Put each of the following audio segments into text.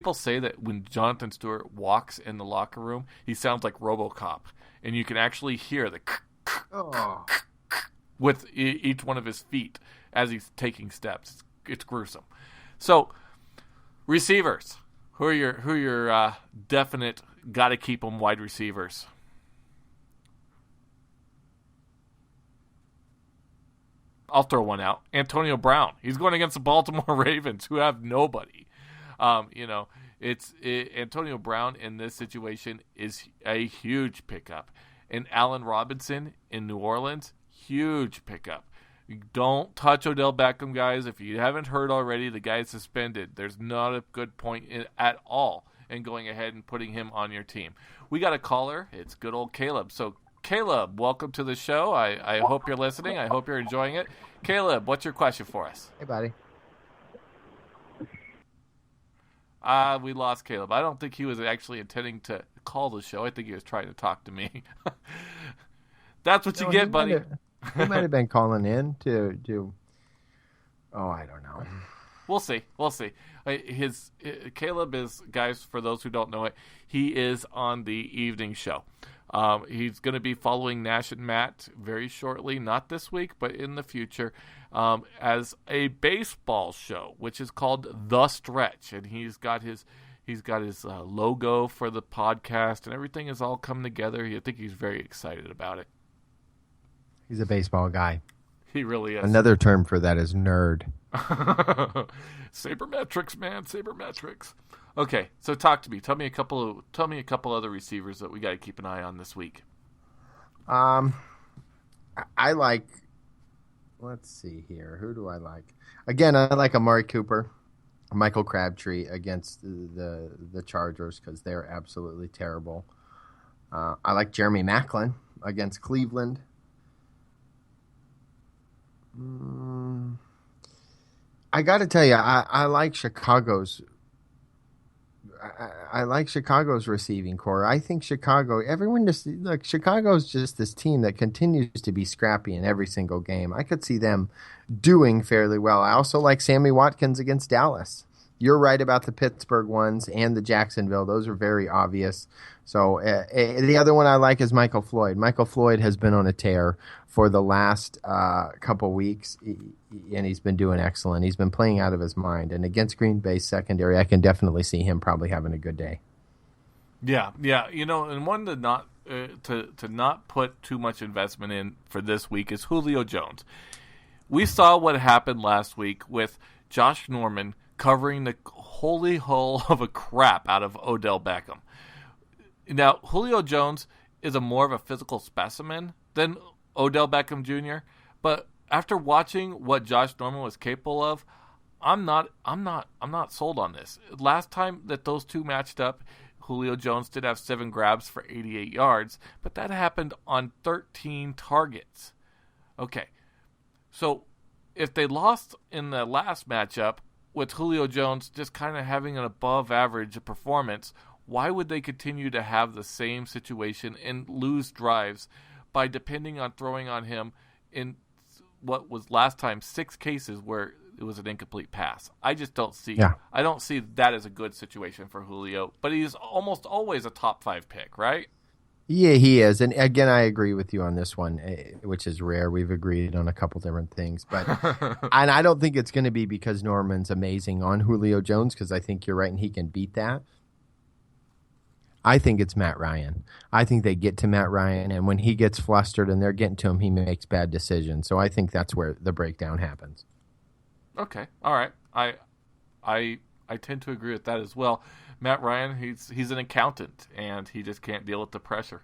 People say that when Jonathan Stewart walks in the locker room, he sounds like RoboCop, and you can actually hear the with each one of his feet as he's taking steps. It's gruesome. So, receivers, who are your definite got to keep them wide receivers? I'll throw one out. Antonio Brown. He's going against the Baltimore Ravens, who have nobody. Antonio Brown in this situation is a huge pickup. And Allen Robinson in New Orleans, huge pickup. Don't touch Odell Beckham, guys. If you haven't heard already, the guy is suspended. There's not a good point at all in going ahead and putting him on your team. We got a caller. It's good old Caleb. So, Caleb, welcome to the show. I hope you're listening. I hope you're enjoying it. Caleb, what's your question for us? Hey, buddy. We lost Caleb. I don't think he was actually intending to call the show. I think he was trying to talk to me. That's what you get, buddy. He might have been calling in to. Oh, I don't know. We'll see. Caleb is, guys, for those who don't know it, he is on the evening show. He's going to be following Nash and Matt very shortly, not this week, but in the future, as a baseball show, which is called The Stretch, and he's got his logo for the podcast, and everything is all come together. I think he's very excited about it. He's a baseball guy. He really is. Another term for that is nerd. Sabermetrics, man, sabermetrics. Okay, so talk to me. Tell me a couple other receivers that we got to keep an eye on this week. I like. Let's see here. Who do I like? Again, I like Amari Cooper, Michael Crabtree against the Chargers because they're absolutely terrible. I like Jeremy Maclin against Cleveland. I got to tell you, I like Chicago's. I like Chicago's receiving core. I think Chicago's just this team that continues to be scrappy in every single game. I could see them doing fairly well. I also like Sammy Watkins against Dallas. You're right about the Pittsburgh ones and the Jacksonville. Those are very obvious. So the other one I like is Michael Floyd. Michael Floyd has been on a tear for the last couple weeks, and he's been doing excellent. He's been playing out of his mind. And against Green Bay's secondary, I can definitely see him probably having a good day. Yeah. And one to not put too much investment in for this week is Julio Jones. We saw what happened last week with Josh Norman covering the holy hull of a crap out of Odell Beckham. Now, Julio Jones is more of a physical specimen than Odell Beckham Jr., but after watching what Josh Norman was capable of, I'm not sold on this. Last time that those two matched up, Julio Jones did have 7 grabs for 88 yards, but that happened on 13 targets. Okay, so if they lost in the last matchup with Julio Jones just kind of having an above-average performance, why would they continue to have the same situation and lose drives by depending on throwing on him in what was last time 6 cases where it was an incomplete pass? I just don't see. Yeah. I don't see that as a good situation for Julio. But he's almost always a top 5 pick, right? Yeah, he is. And again, I agree with you on this one, which is rare. We've agreed on a couple different things. But and I don't think it's going to be because Norman's amazing on Julio Jones, because I think you're right and he can beat that. I think it's Matt Ryan. I think they get to Matt Ryan, and when he gets flustered and they're getting to him, he makes bad decisions. So I think that's where the breakdown happens. Okay. All right. I tend to agree with that as well. Matt Ryan, he's an accountant, and he just can't deal with the pressure.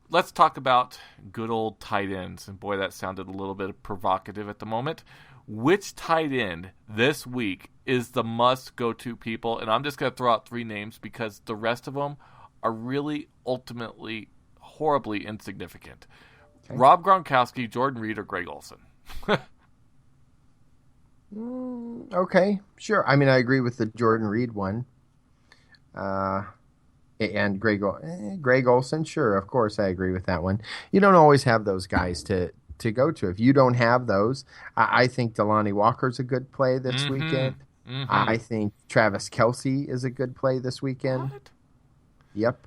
Let's talk about good old tight ends. And boy, that sounded a little bit provocative at the moment. Which tight end this week is the must-go-to people? And I'm just going to throw out 3 names because the rest of them are really ultimately horribly insignificant. Okay. Rob Gronkowski, Jordan Reed, or Greg Olsen. Okay, sure. I mean, I agree with the Jordan Reed one. And Greg Olsen, sure, of course, I agree with that one. You don't always have those guys to go to. If you don't have those, I think Delanie Walker's a good play this weekend. I think Travis Kelce is a good play this weekend. What? Yep.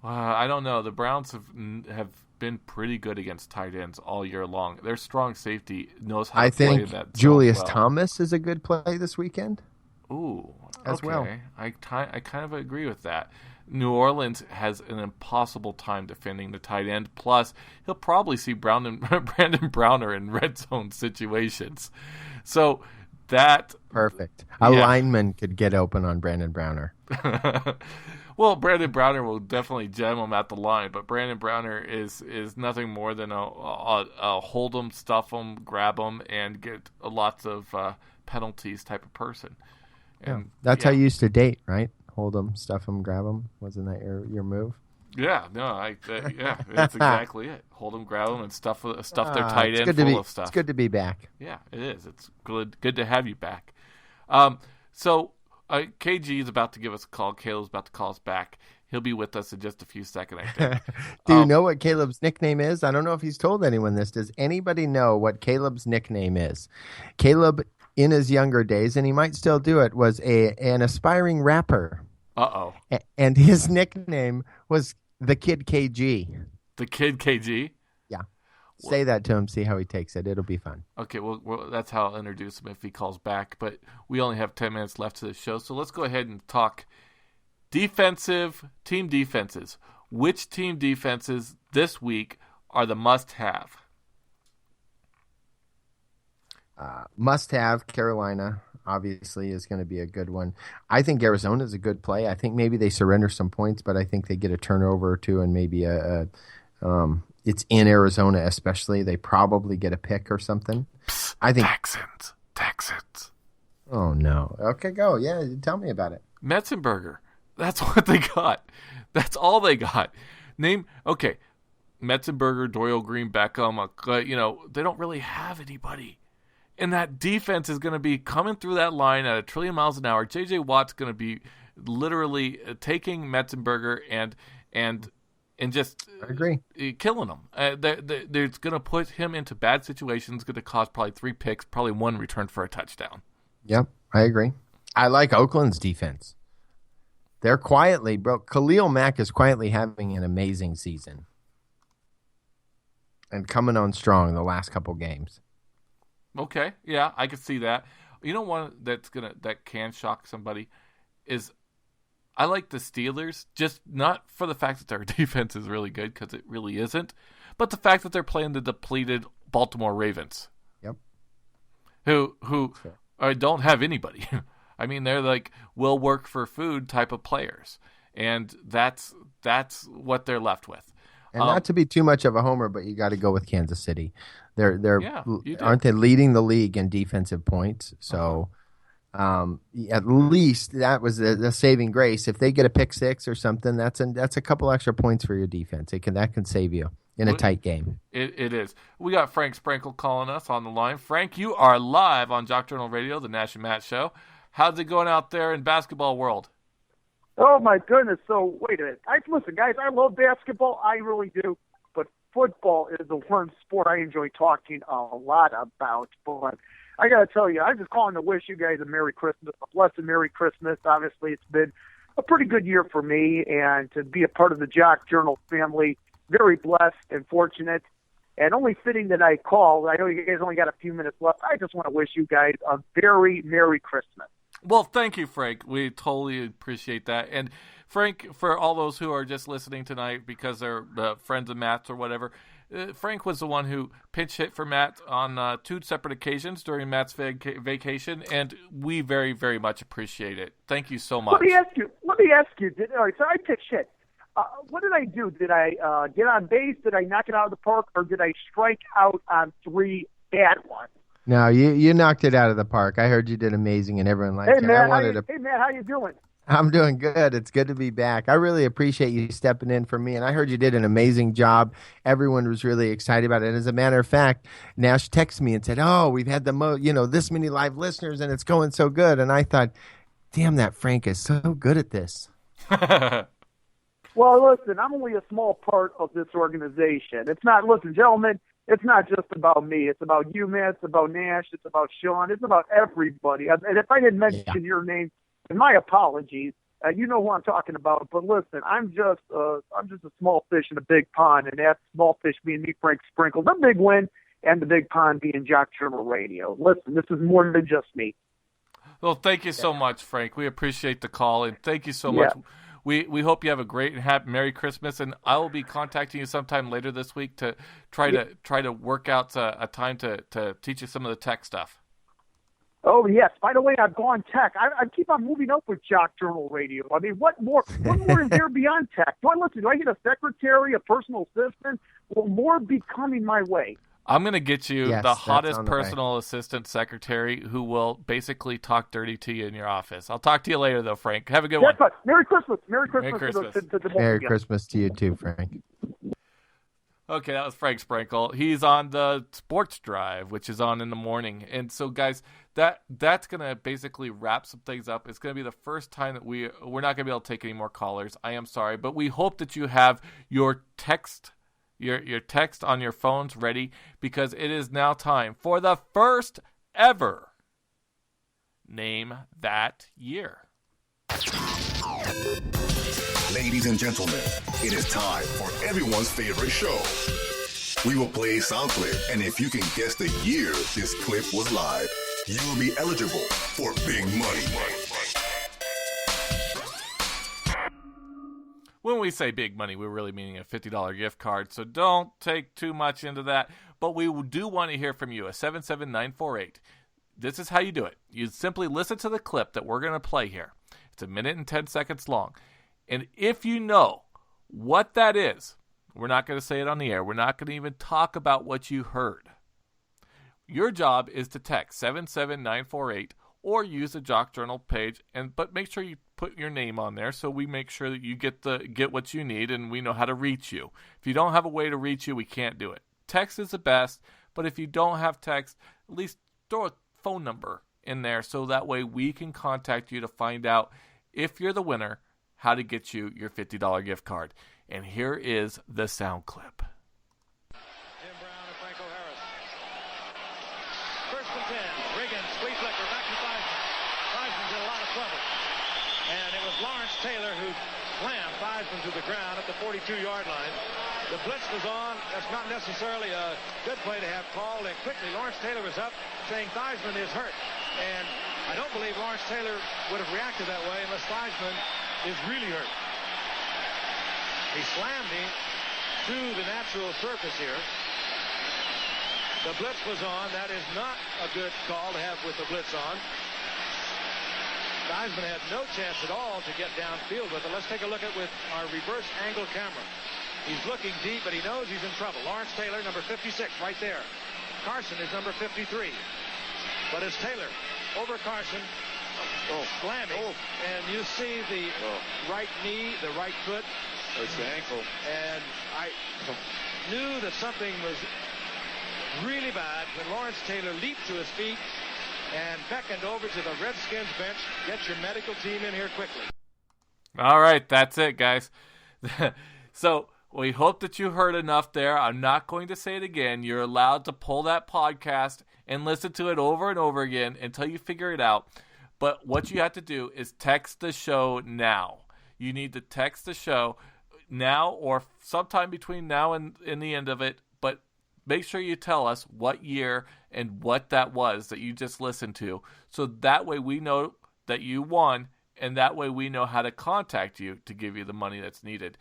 I don't know. The Browns have been pretty good against tight ends all year long. Their strong safety knows how to play that zone Julius well. Thomas is a good play this weekend. Ooh, as okay. well. I kind of agree with that. New Orleans has an impossible time defending the tight end. Plus, he'll probably see Brandon Browner in red zone situations. So that perfect. A lineman could get open on Brandon Browner. Well, Brandon Browner will definitely jam him at the line, but Brandon Browner is nothing more than a hold him, stuff him, grab him, and get lots of penalties type of person. And that's how you used to date, right? Hold them, stuff them, grab them. Wasn't that your move? Yeah, no, that's exactly it. Hold them, grab them, and stuff their tight end full of stuff. It's good to be back. Yeah, it is. It's good to have you back. So KG is about to give us a call. Caleb's about to call us back. He'll be with us in just a few seconds, I think. Do you know what Caleb's nickname is? I don't know if he's told anyone this. Does anybody know what Caleb's nickname is? Caleb, in his younger days, and he might still do it, was an aspiring rapper. Uh-oh. And his nickname was the Kid KG. The Kid KG? Yeah. Say that to him, see how he takes it. It'll be fun. Okay, well, that's how I'll introduce him if he calls back. But we only have 10 minutes left to the show, so let's go ahead and talk team defenses. Which team defenses this week are the must-have? Must-have, Carolina, obviously, is going to be a good one. I think Arizona is a good play. I think maybe they surrender some points, but I think they get a turnover or two, and maybe it's in Arizona especially. They probably get a pick or something. Psst, I think Texans. Oh, no. Okay, go. Yeah, tell me about it. Metzenberger. That's what they got. That's all they got. Okay, Metzenberger, Doyle Green, Beckham, they don't really have anybody. And that defense is going to be coming through that line at 1 trillion miles an hour. J.J. Watt's going to be literally taking Metzenberger and just I agree. Killing him. They're going to put him into bad situations, going to cause probably 3 picks, probably 1 return for a touchdown. Yep, I agree. I like Oakland's defense. They're quietly, bro. Khalil Mack is quietly having an amazing season and coming on strong the last couple games. Okay, yeah, I could see that. You know, one that can shock somebody is I like the Steelers, just not for the fact that their defense is really good, because it really isn't, but the fact that they're playing the depleted Baltimore Ravens. Yep. Who don't have anybody. I mean, they're like will work for food type of players, and that's what they're left with. And not to be too much of a homer, but you got to go with Kansas City. They're aren't they leading the league in defensive points? So at least that was the saving grace. If they get a pick six or something, that's a couple extra points for your defense. That can save you in a tight game. It is. We got Frank Sprankle calling us on the line. Frank, you are live on Jock Journal Radio, the Nash and Matt Show. How's it going out there in basketball world? Oh, my goodness. So, wait a minute. Listen, guys, I love basketball. I really do. But football is the one sport I enjoy talking a lot about. But I got to tell you, I'm just calling to wish you guys a Merry Christmas, a blessed Merry Christmas. Obviously, it's been a pretty good year for me, and to be a part of the Jock Journal family, very blessed and fortunate. And only fitting that I call. I know you guys only got a few minutes left. I just want to wish you guys a very Merry Christmas. Well, thank you, Frank. We totally appreciate that. And Frank, for all those who are just listening tonight because they're friends of Matt's or whatever, Frank was the one who pinch hit for Matt on 2 separate occasions during Matt's vacation, and we very, very much appreciate it. Thank you so much. Let me ask you. All right, so I pitch hit. What did I do? Did I get on base? Did I knock it out of the park? Or did I strike out on 3 bad ones? No, you knocked it out of the park. I heard you did amazing, and everyone liked you. Hey, Matt, how you doing? I'm doing good. It's good to be back. I really appreciate you stepping in for me, and I heard you did an amazing job. Everyone was really excited about it. And as a matter of fact, Nash texted me and said, "Oh, we've had this many live listeners, and it's going so good." And I thought, "Damn, that Frank is so good at this." Well, listen, I'm only a small part of this organization. It's not. Listen, gentlemen. it's not just about me. It's about you, man. It's about Nash. It's about Sean. It's about everybody. And if I didn't mention your name, and my apologies. You know who I'm talking about. But listen, I'm just a small fish in a big pond, and that small fish being me, Frank Sprinkle, the big win, and the big pond being Jock Journal Radio. Listen, this is more than just me. Well, thank you so much, Frank. We appreciate the call, and thank you so much. We hope you have a great and happy Merry Christmas, and I will be contacting you sometime later this week to try to work out a time to teach you some of the tech stuff. Oh, yes. By the way, I've gone tech. I keep on moving up with Jock Journal Radio. I mean, what more is there beyond tech? Do I get a secretary, a personal assistant? Will more be coming my way? I'm going to get you the hottest personal assistant secretary who will basically talk dirty to you in your office. I'll talk to you later, though, Frank. Have a good one. Merry Christmas. Merry Christmas. Merry Christmas. Merry Christmas to you, too, Frank. Okay, that was Frank Sprinkle. He's on the Sports Drive, which is on in the morning. And so, guys, that's going to basically wrap some things up. It's going to be the first time that we're not going to be able to take any more callers. I am sorry, but we hope that you have your text on your phones ready, because it is now time for the first ever Name That Year. Ladies and gentlemen, it is time for everyone's favorite show. We will play a sound clip, and if you can guess the year this clip was live, you will be eligible for big money. When we say big money, we're really meaning a $50 gift card, so don't take too much into that. But we do want to hear from you at 77948. This is how you do it. You simply listen to the clip that we're going to play here. It's 1 minute and 10 seconds long. And if you know what that is, we're not going to say it on the air. We're not going to even talk about what you heard. Your job is to text 77948 or use the Jock Journal page, but make sure you put your name on there so we make sure that you get what you need and we know how to reach you. If you don't have a way to reach you, we can't do it. Text is the best, but if you don't have text, at least throw a phone number in there so that way we can contact you to find out if you're the winner, how to get you your $50 gift card. And here is the sound clip. Jim Brown and Franco Harris. First and 10. Riggins, flea flicker, back to Theismann. Theismann's in a lot of trouble. And it was Lawrence Taylor who slammed Theismann to the ground at the 42-yard line. The blitz was on. That's not necessarily a good play to have called. And quickly, Lawrence Taylor was up saying Theismann is hurt. And I don't believe Lawrence Taylor would have reacted that way unless Theismann is really hurt. He slammed him to the natural surface here. The blitz was on. That is not a good call to have with the blitz on. Theismann had no chance at all to get downfield with it. Let's take a look at with our reverse angle camera. He's looking deep, but he knows he's in trouble. Lawrence Taylor, number 56, right there. Carson is number 53. But it's Taylor over Carson. Slamming. And you see the right knee, the right foot. It's the ankle. And I knew that something was really bad when Lawrence Taylor leaped to his feet and beckoned over to the Redskins bench. Get your medical team in here quickly. All right, that's it, guys. So we hope that you heard enough there. I'm not going to say it again. You're allowed to pull that podcast and listen to it over and over again until you figure it out. But what you have to do is text the show now. You need to text the show now or sometime between now and the end of it. But make sure you tell us what year and what that was that you just listened to. So that way we know that you won, and that way we know how to contact you to give you the money that's needed.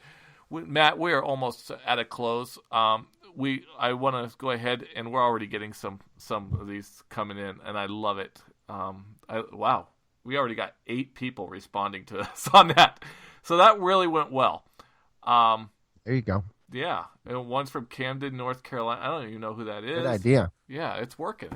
Matt, we are almost at a close. I want to go ahead, and we're already getting some of these coming in, and I love it. Wow, we already got 8 people responding to us on that. So that really went well. There you go. Yeah, and one's from Camden, North Carolina. I don't even know who that is. Good idea. Yeah, it's working.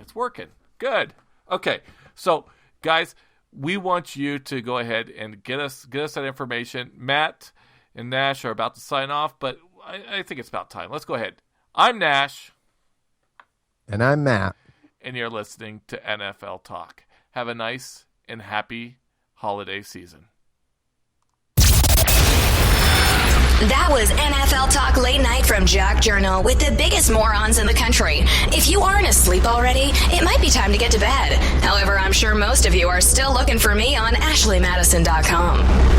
Good. Okay, so guys, we want you to go ahead and get us that information. Matt and Nash are about to sign off, but I think it's about time. Let's go ahead. I'm Nash. And I'm Matt. And you're listening to NFL Talk. Have a nice and happy holiday season. That was NFL Talk Late Night from Jock Journal with the biggest morons in the country. If you aren't asleep already, it might be time to get to bed. However, I'm sure most of you are still looking for me on AshleyMadison.com.